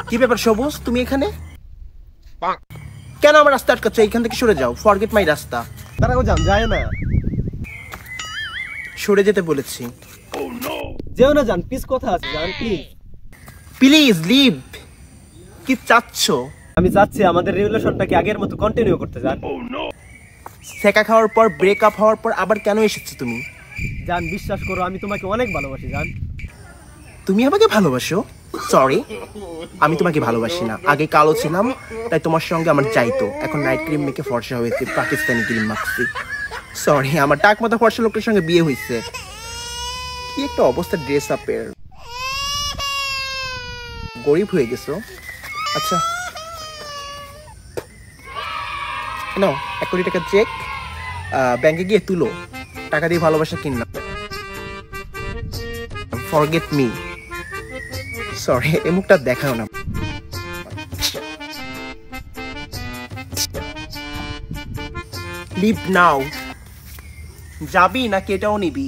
কি ব্যাপার সবুজ, তুমি এখানে কেন? আমার রাস্তা আটকাচ্ছ, এইখান থেকে সরে যাও। ফরগেট মাই রাস্তা। তারাও যান, যায় না। সরে যেতে বলেছি। যেও না যান, প্লিজ কথা আছে যান, প্লিজ। Please leave. কি চাচ্ছ? আমি চাচ্ছি আমাদের রিলেশনটাকে আগের মতো কন্টিনিউ করতে যান। সেকা খাওয়ার পর, ব্রেকআপ হওয়ার পর আবার কেন এসেছো তুমি? জান বিশ্বাস করো, আমি তোমাকে অনেক ভালোবাসি জান। তুমি আমাকে ভালোবাসো? সরি, আমি তোমাকে ভালোবাসি না। আগে কালো ছিলাম, তাই তোমার সঙ্গে আমার চাইতো। এখন নাইট ক্রিম মেখে ফর্সা হয়েছে, পাকিস্তানি ক্রিম মাখছি। সরি, আমার টাক মাথা ফর্সা লোকের সঙ্গে বিয়ে হয়েছে। কি একটা অবস্থা ড্রেস আপের, গরিব হয়ে গেছো। আচ্ছা নাও 1 কোটি টাকা চেক, ব্যাংকে গিয়ে তুলো। টাকা দিয়ে ভালোবাসা কিনলাম। Forget me. সরি, এই মুখটা দেখাও না। লিভ নাও। যাবি নাকি এটাও নিবি?